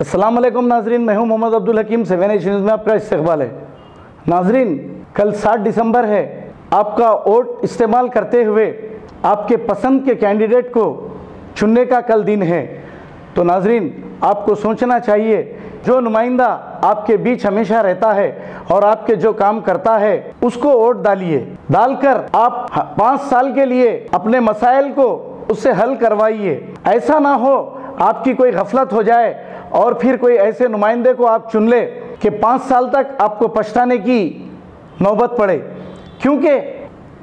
अस्सलाम वालेकुम नाजरीन, मैं हूं मोहम्मद अब्दुल हकीम। 7 एच न्यूज़ में आपका इस्तकबाल है। नाजरीन, कल 7 दिसंबर है। आपका वोट इस्तेमाल करते हुए आपके पसंद के कैंडिडेट को चुनने का कल दिन है। तो नाजरीन, आपको सोचना चाहिए, जो नुमाइंदा आपके बीच हमेशा रहता है और आपके जो काम करता है उसको वोट डालिए। डालकर आप 5 साल के लिए अपने मसाइल को उससे हल करवाइए। ऐसा ना हो आपकी कोई गफलत हो जाए और फिर कोई ऐसे नुमाइंदे को आप चुन ले कि 5 साल तक आपको पछताने की नौबत पड़े, क्योंकि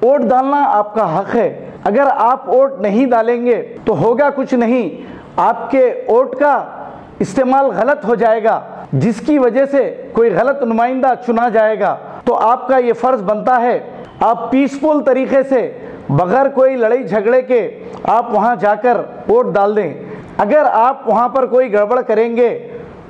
वोट डालना आपका हक है। अगर आप वोट नहीं डालेंगे तो होगा कुछ नहीं, आपके वोट का इस्तेमाल गलत हो जाएगा, जिसकी वजह से कोई गलत नुमाइंदा चुना जाएगा। तो आपका ये फ़र्ज़ बनता है आप पीसफुल तरीके से बगैर कोई लड़ाई झगड़े के आप वहाँ जाकर वोट डाल दें। अगर आप वहाँ पर कोई गड़बड़ करेंगे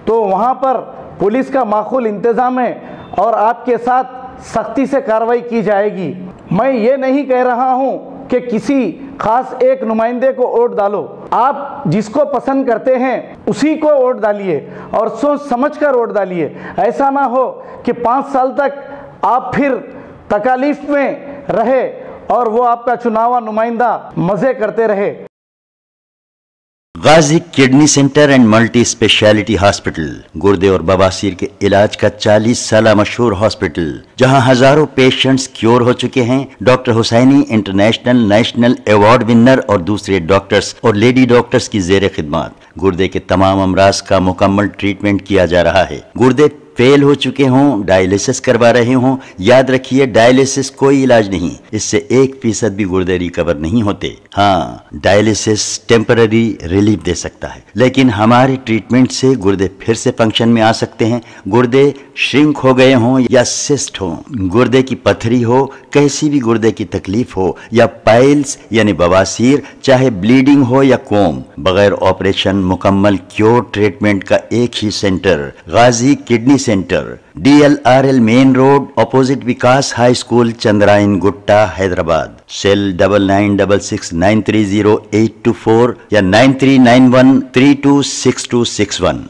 तो वहाँ पर पुलिस का माकूल इंतज़ाम है और आपके साथ सख्ती से कार्रवाई की जाएगी। मैं ये नहीं कह रहा हूँ कि किसी खास एक नुमाइंदे को वोट डालो, आप जिसको पसंद करते हैं उसी को वोट डालिए और सोच समझ कर वोट डालिए। ऐसा ना हो कि 5 साल तक आप फिर तकालीफ में रहे और वो आपका चुनावा नुमाइंदा मज़े करते रहे। Ghazi kidney centre and multi speciality hospital, गुर्दे और बवासीर के इलाज का 40 साल मशहूर हॉस्पिटल, जहां हजारों पेशेंट्स क्योर हो चुके हैं। Doctor Husaini international national award winner और दूसरे डॉक्टर्स और लेडी डॉक्टर्स की जेर खिदमत गुर्दे के तमाम अमराज का मुकम्मल ट्रीटमेंट किया जा रहा है। गुर्दे फेल हो चुके हों, डायलिसिस करवा रहे हों, याद रखिए डायलिसिस कोई इलाज नहीं, इससे 1% भी गुर्दे रिकवर नहीं होते। हाँ, डायलिसिस टेम्पररी रिलीफ दे सकता है, लेकिन हमारे ट्रीटमेंट से गुर्दे फिर से फंक्शन में आ सकते हैं। गुर्दे श्रिंक हो गए हों या सिस्ट हो, गुर्दे की पथरी हो, कैसी भी गुर्दे की तकलीफ हो या पाइल्स यानी बवासीर, चाहे ब्लीडिंग हो या कोम, बगैर ऑपरेशन मुकम्मल क्योर ट्रीटमेंट का एक ही centre, Ghazi kidney centre, DLRL main road, opposite Vikas high school, Chandrayangutta, Hyderabad. Cell 9966930824 या 9391326261।